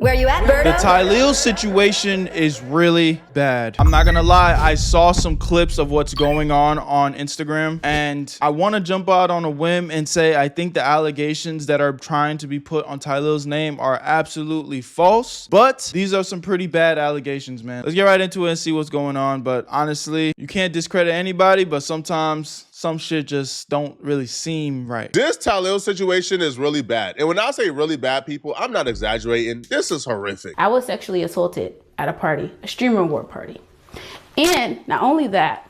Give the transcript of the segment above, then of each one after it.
Where you at, Berto? The Tylil situation is really bad. I'm not gonna lie, I saw some clips of what's going on Instagram, and I want to jump out on a whim and say I think the allegations that are trying to be put on Tylil's name are absolutely false, but these are some pretty bad allegations, man. Let's get right into it and see what's going on. But honestly, you can't discredit anybody, but sometimes some shit just don't really seem right. This Tylil situation is really bad. And when I say really bad, people, I'm not exaggerating. This is horrific. I was sexually assaulted at a party, a streamer award party. And not only that,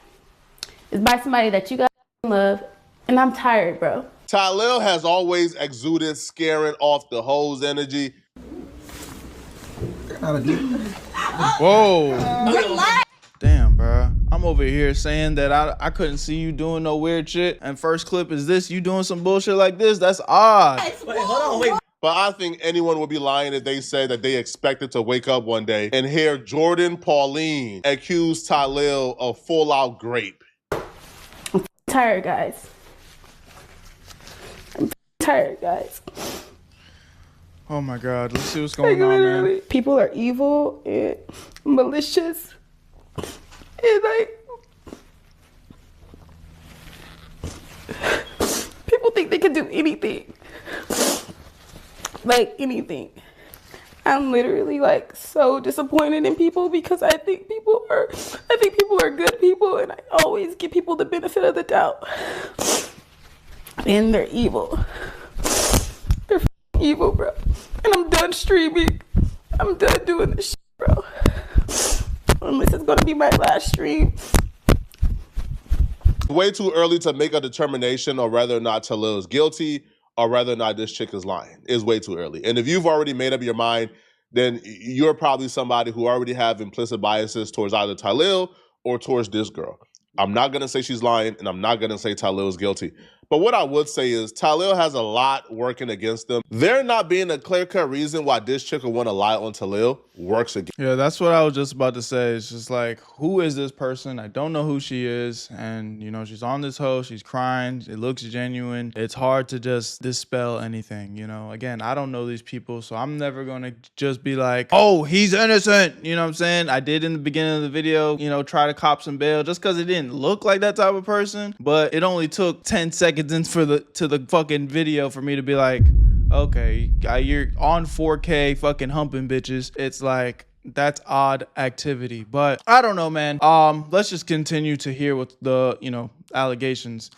it's by somebody that you guys love, and I'm tired, bro. Tylil has always exuded scaring off the hoes energy. Whoa. Damn, bro. I'm over here saying that I couldn't see you doing no weird shit. And first clip is this, you doing some bullshit like this? That's odd. Wait, hold on. But I think anyone would be lying if they said that they expected to wake up one day and hear Jordan Pauline accuse Tylil of full-out grape. I'm tired, guys. I'm tired, guys. Oh my God, let's see what's going on, man. People are evil and malicious. And people think they can do anything. Like anything. I'm literally like so disappointed in people because I think people are good people, and I always give people the benefit of the doubt. And they're evil. They're evil, bro. And I'm done streaming. I'm done doing this shit, bro. And this is gonna be my last stream. Way too early to make a determination on whether or not Tylil is guilty or whether or not this chick is lying. It's way too early. And if you've already made up your mind, then you're probably somebody who already have implicit biases towards either Tylil or towards this girl. I'm not gonna say she's lying, and I'm not gonna say Tylil is guilty. But what I would say is Tylil has a lot working against them. There not being a clear-cut reason why this chick would want to lie on Tylil works against. Yeah, that's what I was just about to say. It's just like, who is this person? I don't know who she is. And, you know, she's on this hoe. She's crying. It looks genuine. It's hard to just dispel anything, you know? Again, I don't know these people, so I'm never going to just be like, oh, he's innocent. You know what I'm saying? I did in the beginning of the video, you know, try to cop some bail just because it didn't look like that type of person. But it only took 10 seconds to the fucking video for me to be like, okay, you're on 4K fucking humping bitches. It's like, that's odd activity. But I don't know, man. Let's just continue to hear what the, you know, allegations.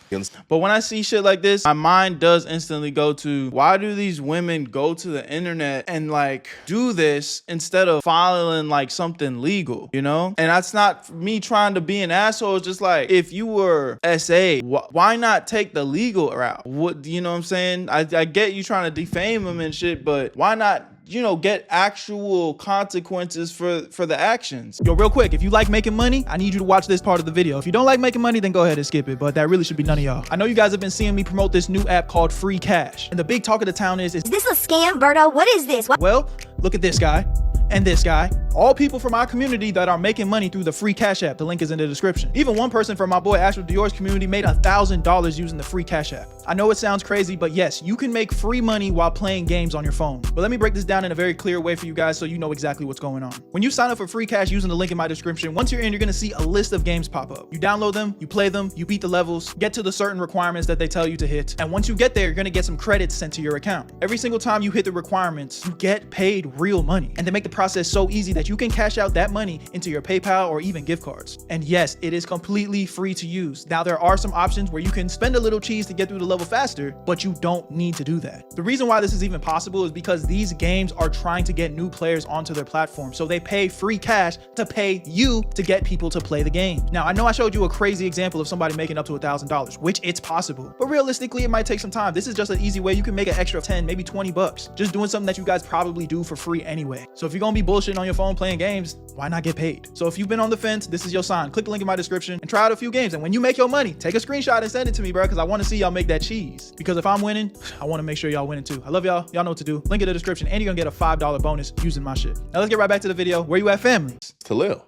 But when I see shit like this, my mind does instantly go to, why do these women go to the internet and like do this instead of filing like something legal, you know? And that's not me trying to be an asshole. It's just like, if you were SA, why not take the legal route? What, you know what I'm saying? I get you trying to defame them and shit, but why not, you know, get actual consequences for the actions? Yo, real quick, if you like making money, I need you to watch this part of the video. If you don't like making money, then go ahead and skip it, but that really should be none of y'all. I know you guys have been seeing me promote this new app called Free Cash, and the big talk of the town is Is this a scam, Berto? What is this? well, look at this guy and this guy, all people from our community that are making money through the Free Cash app. The link is in the description. Even one person from my boy Astro Dior's community made $1,000 using the Free Cash app. I know it sounds crazy, but yes, you can make free money while playing games on your phone. But let me break this down in a very clear way for you guys so you know exactly what's going on. When you sign up for Free Cash using the link in my description, once you're in, you're gonna see a list of games pop up. You download them, you play them, you beat the levels, get to the certain requirements that they tell you to hit. And once you get there, you're gonna get some credits sent to your account. Every single time you hit the requirements, you get paid real money. And they make the process so easy that you can cash out that money into your PayPal or even gift cards. And yes, it is completely free to use. Now, there are some options where you can spend a little cheese to get through the level faster, but you don't need to do that. The reason why this is even possible is because these games are trying to get new players onto their platform. So they pay free cash to pay you to get people to play the game. Now, I know I showed you a crazy example of somebody making up to $1,000, which it's possible, but realistically, it might take some time. This is just an easy way you can make an extra 10, maybe 20 bucks, just doing something that you guys probably do for free anyway. So if you're gonna be bullshitting on your phone playing games, why not get paid? So if you've been on the fence, this is your sign. Click the link in my description and try out a few games. And when you make your money, take a screenshot and send it to me, bro, because I want to see y'all make that cheese. Because if I'm winning, I want to make sure y'all winning too. I love y'all. Y'all know what to do. Link in the description, and you're gonna get a $5 bonus using my shit. Now let's get right back to the video. Where you at, family? Tylil.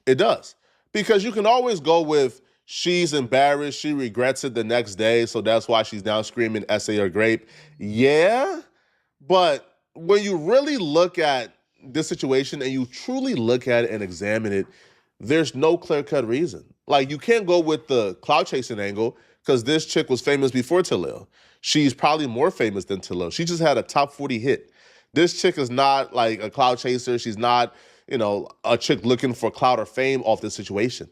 It does. Because you can always go with, she's embarrassed, she regrets it the next day, so that's why she's now screaming SA or grape. Yeah, but when you really look at this situation and you truly look at it and examine it, there's no clear-cut reason. Like, you can't go with the clout chasing angle because this chick was famous before Tylil. She's probably more famous than Tylil. She just had a top 40 hit. This chick is not like a clout chaser. She's not, you know, a chick looking for clout or fame off this situation.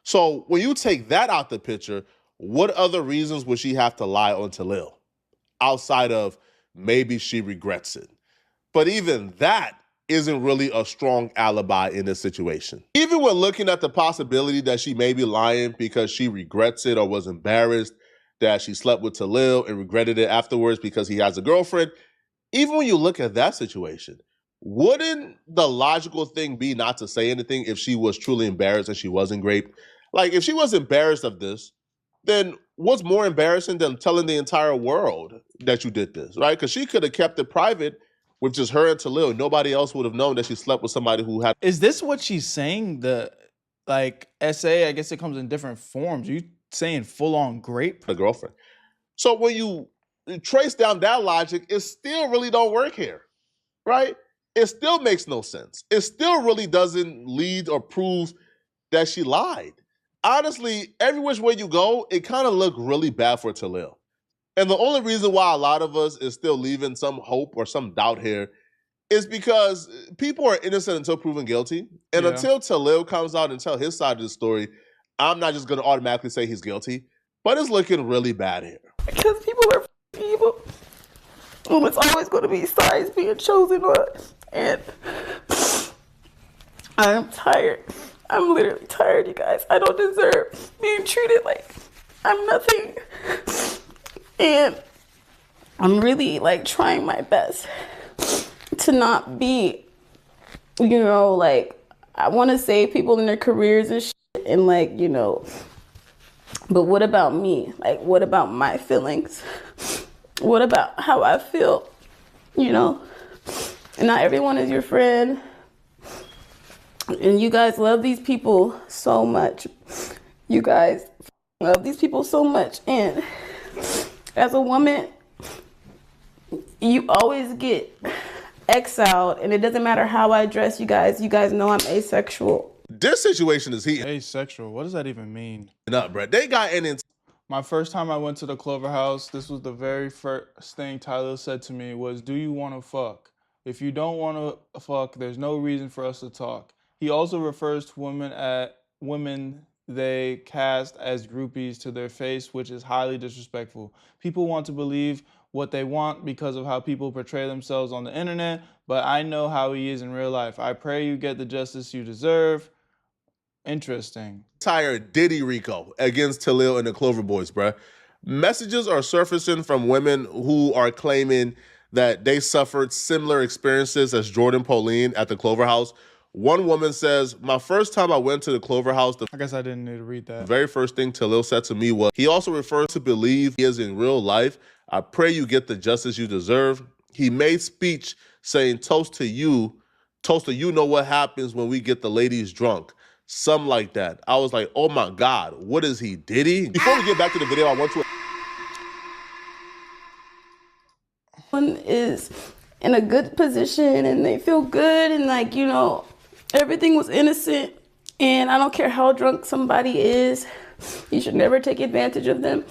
So when you take that out the picture, what other reasons would she have to lie on Tylil outside of maybe she regrets it? But even that isn't really a strong alibi in this situation. Even when looking at the possibility that she may be lying because she regrets it or was embarrassed that she slept with Tylil and regretted it afterwards because he has a girlfriend, even when you look at that situation, wouldn't the logical thing be not to say anything if she was truly embarrassed and she wasn't raped? Like, if she was embarrassed of this, then what's more embarrassing than telling the entire world that you did this, right? Because she could have kept it private with just her and Tylil. Nobody else would have known that she slept with somebody who had Is this what she's saying? The like essay, I guess it comes in different forms. Are you saying full on grape? a girlfriend. So when you trace down that logic, it still really don't work here, right? It still makes no sense. It still really doesn't lead or prove that she lied. Honestly, every which way you go, it kind of looked really bad for Tylil. And the only reason why a lot of us is still leaving some hope or some doubt here is because people are innocent until proven guilty. And Yeah. until Tylil comes out and tell his side of the story, I'm not just going to automatically say he's guilty. But it's looking really bad here. Because people are evil. And it's always going to be sides being chosen on. And I'm tired. I'm literally tired, you guys. I don't deserve being treated like I'm nothing. And I'm really like trying my best to not be, you know, like, I want to save people in their careers and shit, and like, you know, but what about me? Like, what about my feelings? What about how I feel? You know, and not everyone is your friend. And you guys love these people so much. You guys love these people so much. And as a woman, you always get exiled, and it doesn't matter how I dress, you guys know I'm asexual. This situation is heating Asexual. What does that even mean? up, bro. They got an My first time I went to the Clover House, this was the very first thing Tyler said to me was, do you want to fuck? If you don't want to fuck, there's no reason for us to talk. He also refers to women they cast as groupies to their face, which is highly disrespectful. People want to believe what they want because of how people portray themselves on the internet, but I know how he is in real life. I pray you get the justice you deserve. Interesting. entire Diddy Rico against Tylil and the Clover Boys, bruh. Messages are surfacing from women who are claiming that they suffered similar experiences as Jordan Pauline at the Clover House. One woman says, my first time I went to the Clover House, the I guess I didn't need to read that. very first thing Tylil said to me was, he also refers to believe he is in real life. I pray you get the justice you deserve. He made speech saying, toast to you know what happens when we get the ladies drunk. Something like that. I was like, oh my God, what is he, Diddy? Before we get back to the video, I want to... One is in a good position and they feel good and like, you know, everything was innocent, and I don't care how drunk somebody is, you should never take advantage of them.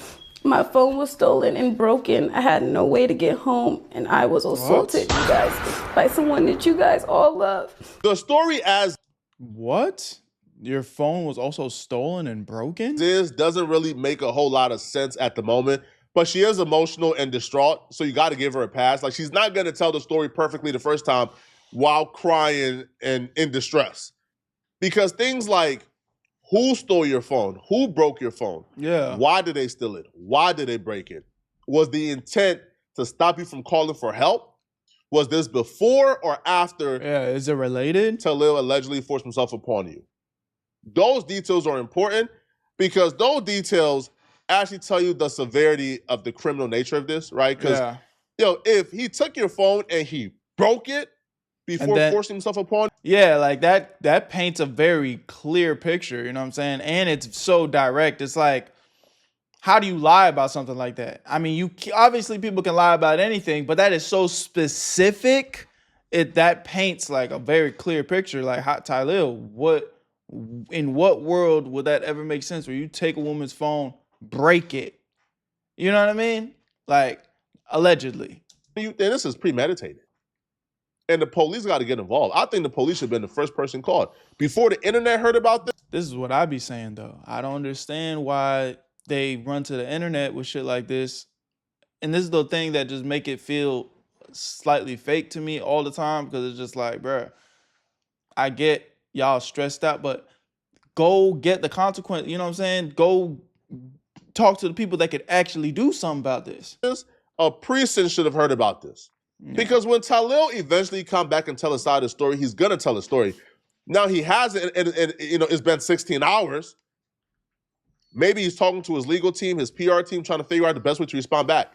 My phone was stolen and broken. I had no way to get home, and I was assaulted, you guys, by someone that you guys all love. The story as What? Your phone was also stolen and broken? is doesn't really make a whole lot of sense at the moment, but she is emotional and distraught, so you got to give her a pass. Like, she's not going to tell the story perfectly the first time while crying and in distress. Because things like, who stole your phone? Who broke your phone? Yeah. Why did they steal it? Why did they break it? Was the intent to stop you from calling for help? Was this before or after Yeah, is it related? Tylil allegedly forced himself upon you? Those details are important because those details actually tell you the severity of the criminal nature of this, right? Because, Yeah. if he took your phone and he broke it before then- forcing himself upon Yeah, like that paints a very clear picture, you know what I'm saying? And it's so direct. It's like, how do you lie about something like that? I mean, obviously people can lie about anything, but that is so specific that paints like a very clear picture. Like, hot Tylil, in what world would that ever make sense? Where you take a woman's phone, break it, you know what I mean? Like, allegedly. And this is premeditated. And the police got to get involved. I think the police should have been the first person called. Before the internet heard about this. This is what I be saying, though. I don't understand why they run to the internet with shit like this. And this is the thing that just make it feel slightly fake to me all the time, because it's just like, bruh, I get y'all stressed out, but go get the consequence. You know what I'm saying? Go talk to the people that could actually do something about this. A precinct should have heard about this. Yeah. Because when Tylil eventually come back and tell a side of the story, he's going to tell a story. Now he has it, and it's been 16 hours. Maybe he's talking to his legal team, his PR team, trying to figure out the best way to respond back.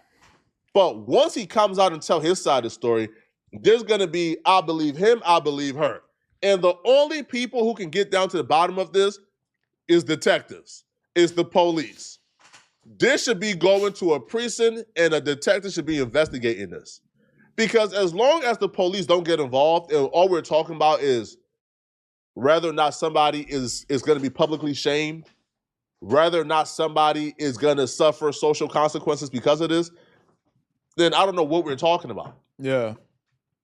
But once he comes out and tell his side of the story, there's going to be, I believe him, I believe her. And the only people who can get down to the bottom of this is detectives, is the police. This should be going to a precinct, and a detective should be investigating this. Because as long as the police don't get involved, and all we're talking about is whether or not somebody is going to be publicly shamed, whether or not somebody is going to suffer social consequences because of this, then I don't know what we're talking about. Yeah.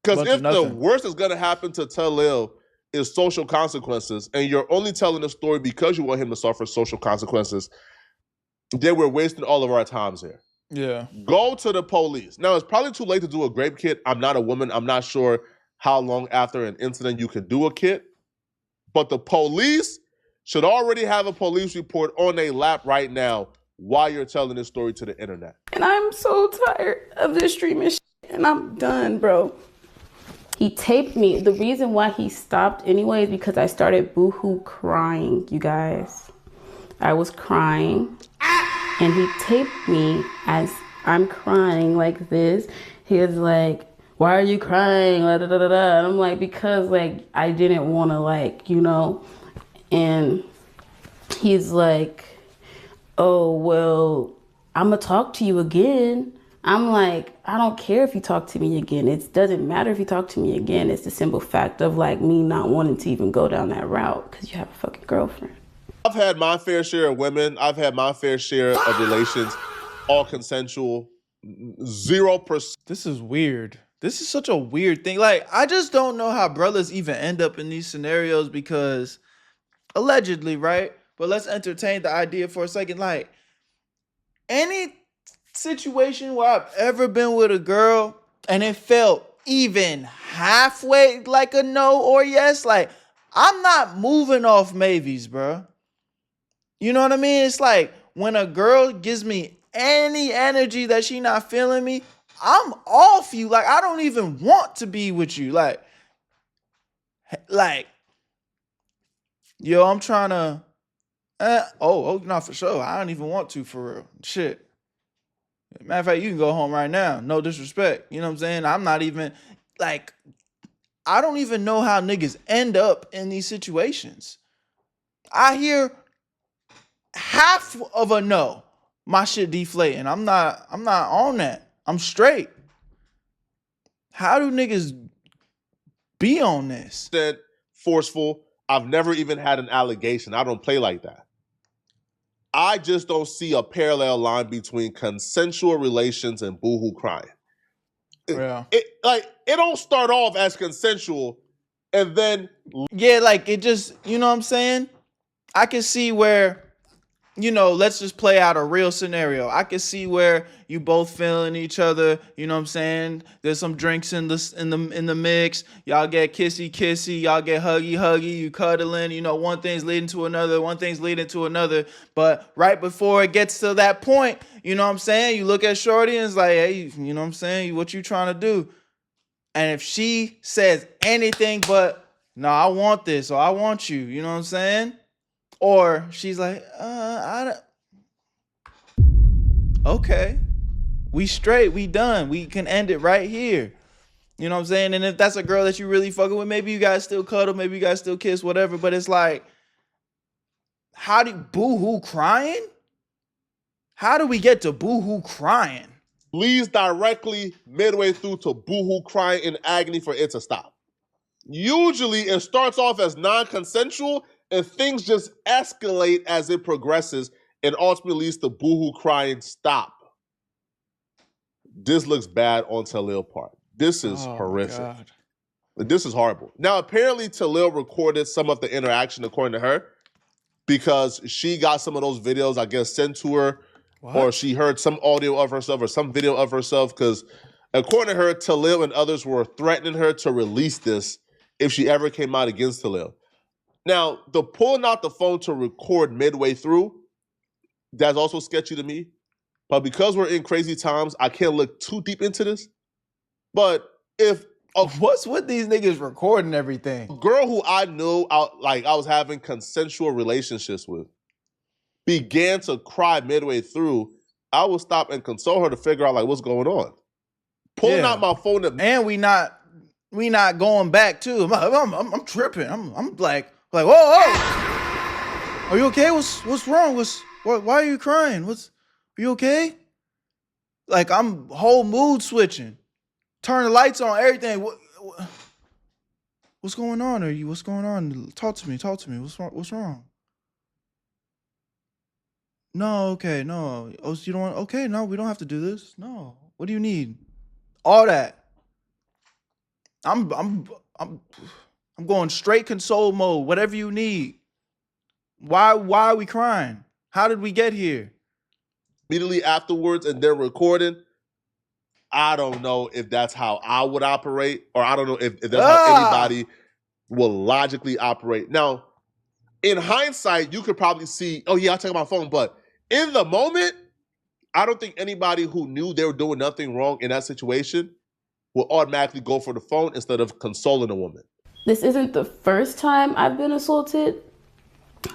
Because if the worst is going to happen to Tylil is social consequences, and you're only telling the story because you want him to suffer social consequences, then we're wasting all of our times here. Yeah. Go to the police. Now, it's probably too late to do a grape kit. I'm not a woman. I'm not sure how long after an incident you can do a kit. But the police should already have a police report on their lap right now while you're telling this story to the internet. And I'm so tired of this streaming shit, and I'm done, bro. He taped me. The reason why he stopped anyway is because I started boohoo crying, you guys. I was crying. And he taped me as I'm crying like this. He was like, why are you crying? Da, da, da, da. And I'm like, because like, I didn't want to like, you know, and he's like, oh, well, I'm going to talk to you again. I'm like, I don't care if you talk to me again. It doesn't matter if you talk to me again. It's the simple fact of like me not wanting to even go down that route because you have a fucking girlfriend. I've had my fair share of women. I've had my fair share of relations, all consensual, 0%. This is weird. This is such a weird thing. Like, I just don't know how brothers even end up in these scenarios because allegedly, right? But let's entertain the idea for a second. Like, any situation where I've ever been with a girl and it felt even halfway like a no or yes, like, I'm not moving off maybes, bro. You know what I mean? It's like when a girl gives me any energy that she not feeling me, I'm off you. Like, I don't even want to be with you. Like, yo, I'm trying to, no, for sure. I don't even want to, for real. Shit. Matter of fact, you can go home right now. No disrespect. You know what I'm saying? I'm not even, like, I don't even know how niggas end up in these situations. I hear half of a no, my shit deflating. I'm not on that. I'm straight. How do niggas be on this? Said forceful. I've never even had an allegation. I don't play like that. I just don't see a parallel line between consensual relations and boohoo crying. Yeah. It don't start off as consensual and then... Yeah, like it just, you know what I'm saying? I can see where, you know, let's just play out a real scenario. I can see where you both feeling each other, you know what I'm saying? There's some drinks in the mix. Y'all get kissy, y'all get huggy, you cuddling, you know, one thing's leading to another. But right before it gets to that point, you know what I'm saying? You look at Shorty and it's like, hey, you know what I'm saying? What you trying to do? And if she says anything but, no, I want this or I want you, you know what I'm saying? Or she's like, okay, we straight, we done. We can end it right here. You know what I'm saying? And if that's a girl that you really fucking with, maybe you guys still cuddle, maybe you guys still kiss, whatever. But it's like, how do boo-hoo crying? How do we get to boo-hoo crying? leads directly midway through to boohoo crying in agony for it to stop. Usually it starts off as non-consensual and things just escalate as it progresses and ultimately leads to boohoo crying stop. This looks bad on Tylil's part. This is horrific. God. This is horrible. Now, apparently Tylil recorded some of the interaction according to her because she got some of those videos, I guess, sent to her, or she heard some audio of herself or some video of herself because according to her, Tylil and others were threatening her to release this if she ever came out against Tylil. Now, the pulling out the phone to record midway through, that's also sketchy to me. But because we're in crazy times, I can't look too deep into this. But if what's with these niggas recording everything? a girl who I knew, I was having consensual relationships with, began to cry midway through, I would stop and console her to figure out like what's going on. Pulling out my phone and we not going back too. I'm tripping. I'm like whoa. Are you okay? What's wrong? Why are you crying? Are you okay? Like I'm whole mood switching. Turn the lights on, everything. What's going on? What's going on? Talk to me. What's wrong? No, okay, no. Oh, you don't want, okay, no, we don't have to do this. No. What do you need? All that. I'm going straight console mode. Whatever you need. Why are we crying? How did we get here? Immediately afterwards, and they're recording. I don't know if that's how I would operate, or I don't know if that's how anybody will logically operate. Now, in hindsight, you could probably see, oh yeah, I'll take my phone, but in the moment, I don't think anybody who knew they were doing nothing wrong in that situation will automatically go for the phone instead of consoling a woman. This isn't the first time I've been assaulted,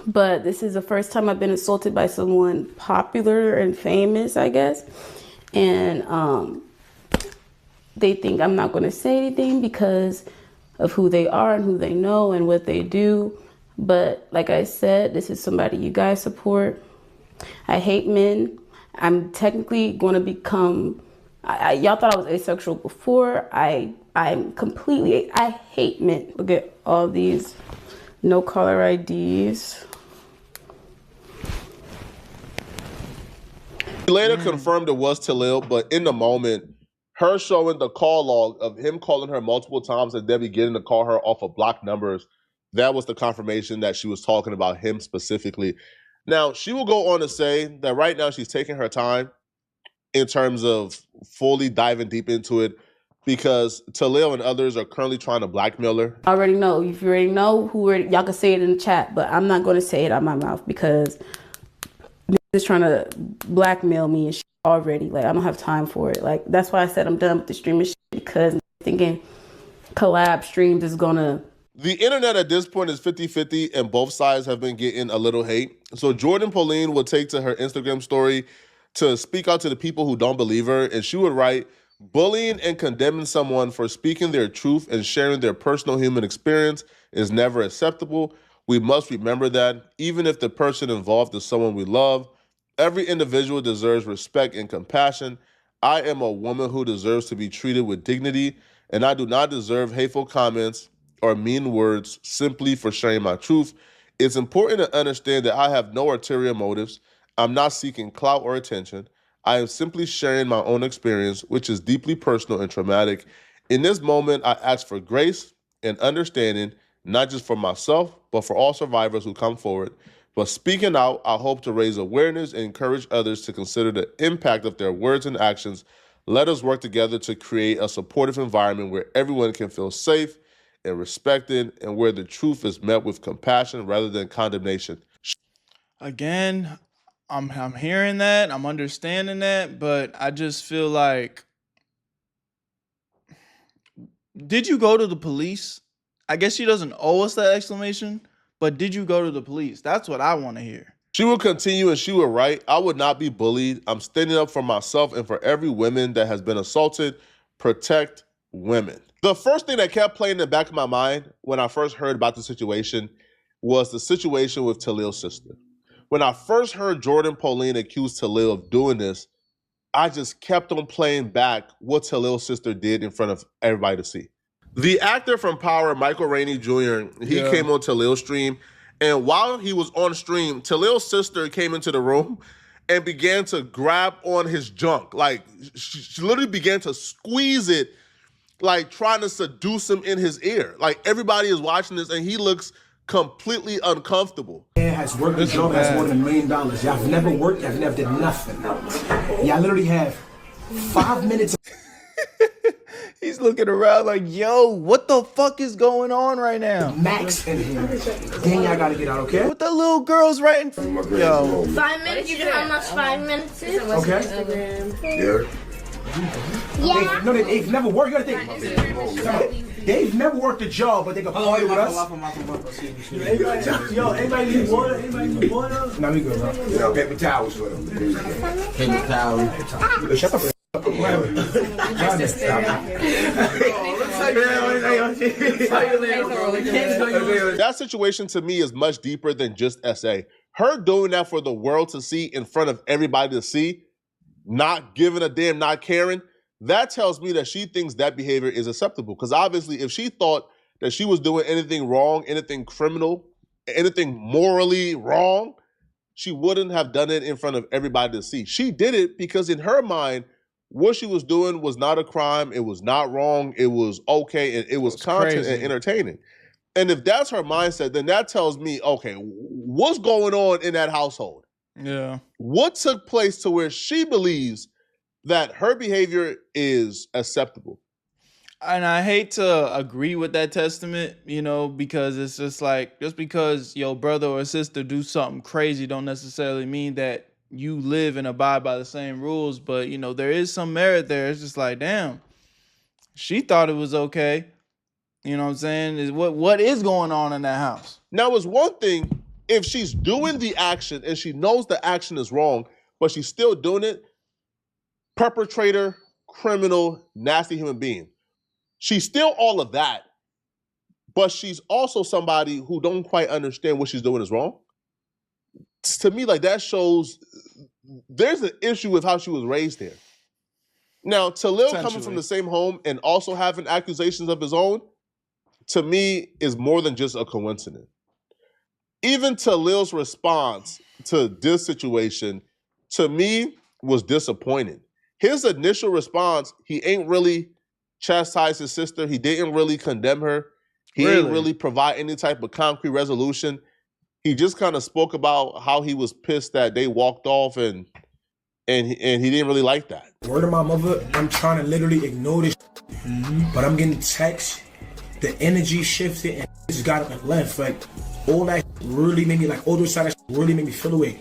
but this is the first time I've been assaulted by someone popular and famous, I guess. And they think I'm not going to say anything because of who they are and who they know and what they do. But like I said, this is somebody you guys support. I hate men. I'm technically going to become, y'all thought I was asexual before. I hate men. Look at all these no caller IDs. He later confirmed it was Tylil, but in the moment, her showing the call log of him calling her multiple times and then beginning to call her off of blocked numbers, that was the confirmation that she was talking about him specifically. Now, she will go on to say that right now she's taking her time in terms of fully diving deep into it because Tylil and others are currently trying to blackmail her. I already know. If you already know y'all can say it in the chat, but I'm not going to say it out my mouth because just trying to blackmail me and shit already. Like, I don't have time for it. Like, that's why I said I'm done with the streaming shit because I'm thinking collab streams is gonna. The internet at this point is 50-50 and both sides have been getting a little hate. So Jordan Pauline would take to her Instagram story to speak out to the people who don't believe her. And she would write, bullying and condemning someone for speaking their truth and sharing their personal human experience is never acceptable. We must remember that even if the person involved is someone we love, every individual deserves respect and compassion. I am a woman who deserves to be treated with dignity, and I do not deserve hateful comments or mean words simply for sharing my truth. It's important to understand that I have no ulterior motives. I'm not seeking clout or attention. I am simply sharing my own experience, which is deeply personal and traumatic. In this moment, I ask for grace and understanding, not just for myself, but for all survivors who come forward. But speaking out, I hope to raise awareness and encourage others to consider the impact of their words and actions. Let us work together to create a supportive environment where everyone can feel safe and respected and where the truth is met with compassion rather than condemnation. Again, I'm hearing that, I'm understanding that, but I just feel like, did you go to the police? I guess she doesn't owe us that explanation, but did you go to the police? That's what I want to hear. She will continue and she will write, I would not be bullied. I'm standing up for myself and for every woman that has been assaulted. Protect women. The first thing that kept playing in the back of my mind when I first heard about the situation was the situation with Tylil's sister. When I first heard Jordan Pauline accuse Tylil of doing this, I just kept on playing back what Tylil's sister did in front of everybody to see. The actor from Power, Michael Rainey Jr., he came on Tylil's stream, and while he was on stream, Tylil's sister came into the room and began to grab on his junk. Like, she literally began to squeeze it, like trying to seduce him in his ear. Like, everybody is watching this, and he looks completely uncomfortable. Man has worked a job that's more than $1 million. Y'all never worked, y'all never did nothing. Y'all literally have 5 minutes. He's looking around like, yo, what the fuck is going on right now? Max in here. Then y'all gotta get out, okay? What the little girls right in yo. 5 minutes? You know how much 5 minutes is? Okay. Yeah. No, they've never worked. You gotta think. They've never worked a job, but they can party with us. Yo, anybody need water? Anybody need water? Nah, we good, bro. You know, paper towels for them. Paper towels. Shut up. That situation to me is much deeper than just SA. Her doing that for the world to see in front of everybody to see, not giving a damn, not caring, that tells me that she thinks that behavior is acceptable. Because obviously, if she thought that she was doing anything wrong, anything criminal, anything morally wrong, she wouldn't have done it in front of everybody to see. She did it because in her mind, what she was doing was not a crime, it was not wrong, it was okay, and it was content and entertaining. And if that's her mindset, then that tells me, okay, what's going on in that household? Yeah. What took place to where she believes that her behavior is acceptable? And I hate to agree with that testament, you know, because it's just like, just because your brother or sister do something crazy don't necessarily mean that you live and abide by the same rules. But, you know, there is some merit there. It's just like, damn, she thought it was okay. You know what I'm saying? Is what is going on in that house? Now, it's one thing if she's doing the action and she knows the action is wrong, but she's still doing it. Perpetrator, criminal, nasty human being. She's still all of that, but she's also somebody who don't quite understand what she's doing is wrong. To me, like, that shows there's an issue with how she was raised here. Now, Tylil coming from the same home and also having accusations of his own, to me, is more than just a coincidence. Even Tylil's response to this situation, to me, was disappointing. His initial response, he ain't really chastised his sister. He didn't really condemn her. He didn't really provide any type of concrete resolution. He just kind of spoke about how he was pissed that they walked off and he didn't really like that. Word of my mother, I'm trying to literally ignore this, but I'm getting texts. The energy shifted and just got up and left. Like, all that really made me, like, all those side really made me feel away.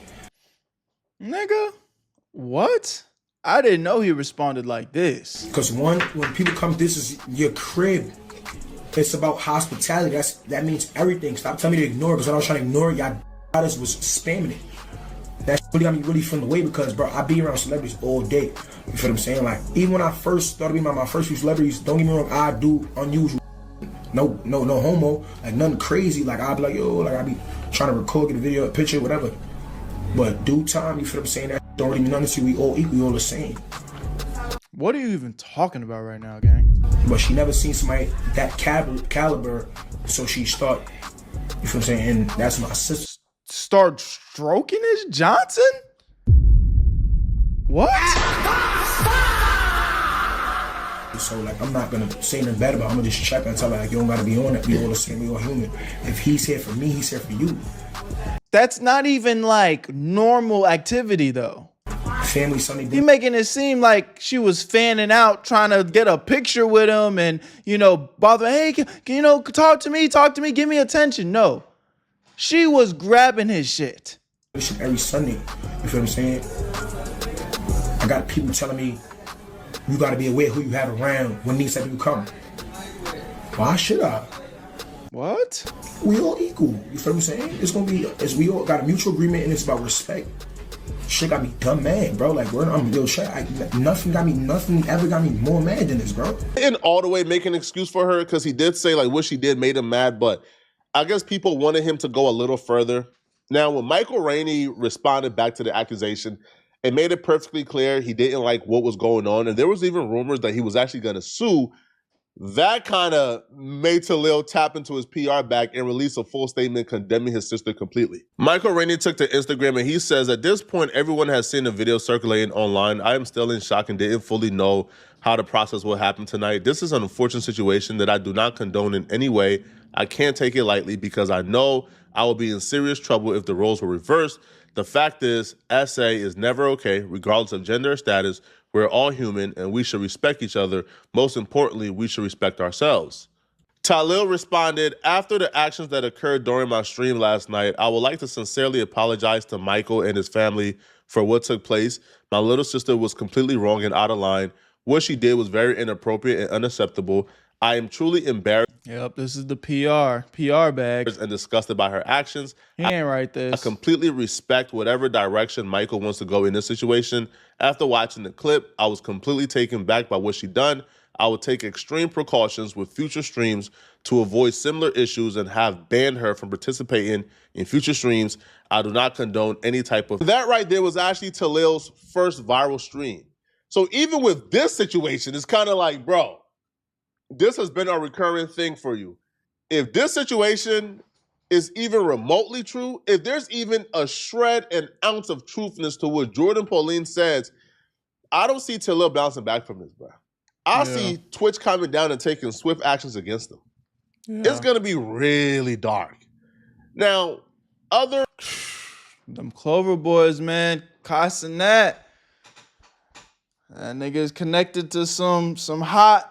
Nigga, what? I didn't know he responded like this. Because when people come, this is your crib. It's about hospitality. That means everything. Stop telling me to ignore it, because when I was trying to ignore it, y'all was spamming it. That really got me really feeling away because, bro, I be around celebrities all day. You feel what I'm saying? Like, even when I first started being my first few celebrities, don't get me wrong, I do unusual. No homo, like nothing crazy. Like, I'll be like, yo, like, I be trying to record, get a video, a picture, whatever. But due time, you feel what I'm saying? That don't really mean nothing to you. We all equal, we all the same. What are you even talking about right now, gang? But she never seen somebody that caliber, so she start, you feel what I'm saying? And that's my sister. Start stroking his Johnson? What? So, like, I'm not gonna say nothing bad about it. I'm gonna just check and tell her, like, you don't gotta be on it. We all the same, we all human. If he's here for me, he's here for you. That's not even like normal activity though. Family, Sunday. You making it seem like she was fanning out, trying to get a picture with him and, you know, bother, hey, can you know, talk to me, give me attention. No, she was grabbing his shit. Every Sunday, you feel what I'm saying? I got people telling me, you gotta be aware who you have around when these type of people come. Why should I? What? We all equal. You feel what I'm saying? It's gonna be, we all got a mutual agreement and it's about respect. Shit got me dumb mad, bro. Like, nothing ever got me more mad than this, bro. In all the way make an excuse for her, because he did say, like, what she did made him mad, but I guess people wanted him to go a little further. Now, when Michael Rainey responded back to the accusation, and made it perfectly clear he didn't like what was going on. And there was even rumors that he was actually going to sue. That kind of made Tylil tap into his PR bag and release a full statement condemning his sister completely. Michael Rainey took to Instagram and he says, at this point, everyone has seen the video circulating online. I am still in shock and didn't fully know how the process will happen tonight. This is an unfortunate situation that I do not condone in any way. I can't take it lightly because I know I will be in serious trouble if the roles were reversed. The fact is, SA is never okay, regardless of gender or status. We're all human and we should respect each other. Most importantly, we should respect ourselves. Tylil responded, after the actions that occurred during my stream last night, I would like to sincerely apologize to Michael and his family for what took place. My little sister was completely wrong and out of line. What she did was very inappropriate and unacceptable. I am truly embarrassed. Yep, this is the PR bag. And disgusted by her actions. He ain't right this. I completely respect whatever direction Michael wants to go in this situation. After watching the clip, I was completely taken back by what she done. I will take extreme precautions with future streams to avoid similar issues and have banned her from participating in future streams. I do not condone any type of... That right there was actually Tylil's first viral stream. So even with this situation, it's kind of like, bro, this has been a recurring thing for you. If this situation is even remotely true, if there's even a shred, an ounce of truthness to what Jordan Pauline says, I don't see Tylil bouncing back from this, bro. I see Twitch coming down and taking swift actions against them. Yeah. It's going to be really dark. Now, them Clover boys, man, cussing that. That nigga's connected to some hot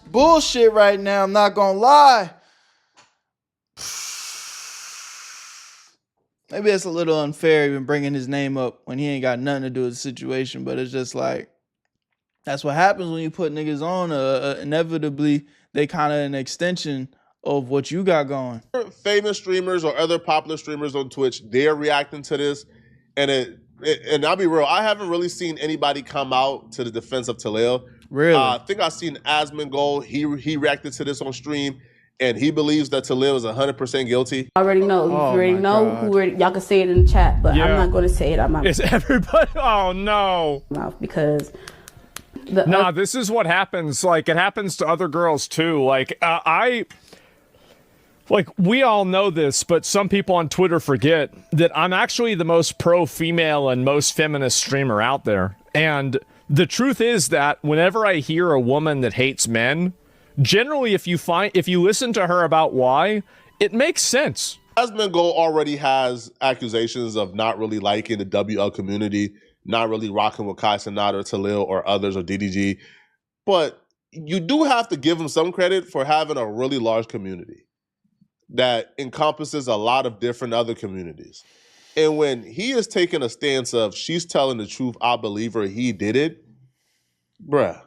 bullshit right now, I'm not gonna lie. Maybe it's a little unfair even bringing his name up when he ain't got nothing to do with the situation, but it's just like, that's what happens when you put niggas on. Inevitably, they kind of an extension of what you got going. Famous streamers or other popular streamers on Twitch, they're reacting to this, and I'll be real, I haven't really seen anybody come out to the defense of Tylil. Really? I think I've seen Asmongold, he reacted to this on stream, and he believes that Tylil is 100% guilty. I already know. You already know. Y'all can say it in the chat, but I'm not going to say it out my mouth. Is everybody? Oh, no. Because... Nah, this is what happens. Like, it happens to other girls, too. Like, we all know this, but some people on Twitter forget that I'm actually the most pro-female and most feminist streamer out there. And the truth is that whenever I hear a woman that hates men, generally if you listen to her about why, it makes sense. Asmongold already has accusations of not really liking the WL community, not really rocking with Kai Cenat or Tylil or others or DDG. But you do have to give him some credit for having a really large community that encompasses a lot of different other communities. And when he is taking a stance of, she's telling the truth, I believe her, he did it, bruh,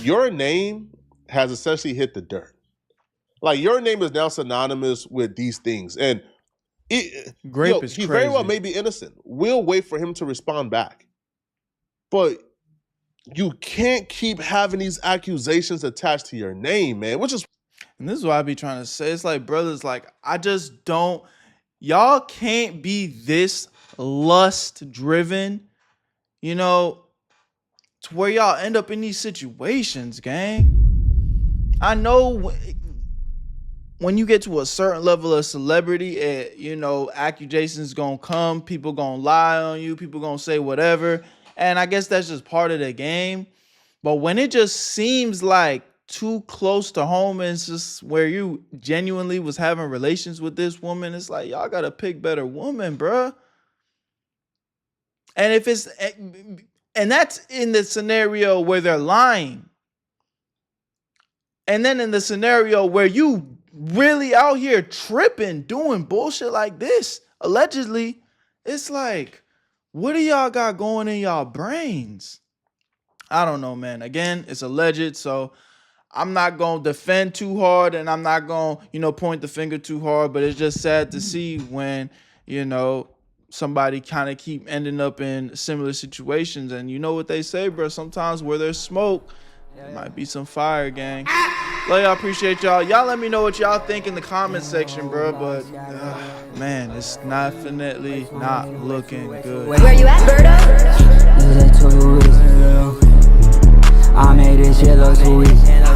your name has essentially hit the dirt. Like, your name is now synonymous with these things. And he very well may be innocent. We'll wait for him to respond back. But you can't keep having these accusations attached to your name, man, which is... And this is what I be trying to say. It's like, brothers, like, I just don't... Y'all can't be this lust-driven, you know, to where y'all end up in these situations, gang. I know when you get to a certain level of celebrity, you know, accusations gonna come, people gonna lie on you, people gonna say whatever, and I guess that's just part of the game. But when it just seems like too close to home and it's just where you genuinely was having relations with this woman, it's like, y'all gotta pick better woman, bruh. And if it's, and that's in the scenario where they're lying. And then in the scenario where you really out here tripping, doing bullshit like this, allegedly, it's like, what do y'all got going in y'all brains? I don't know, man. Again, it's alleged, so I'm not going to defend too hard and I'm not going to, you know, point the finger too hard, but it's just sad to see when, you know, somebody kind of keep ending up in similar situations. And you know what they say, bro, sometimes where there's smoke, there might be some fire, gang. Love y'all, appreciate y'all. Y'all let me know what y'all think in the comment section, bro. But man, it's definitely not looking good. Where you at, Berto? I made this shit look too easy.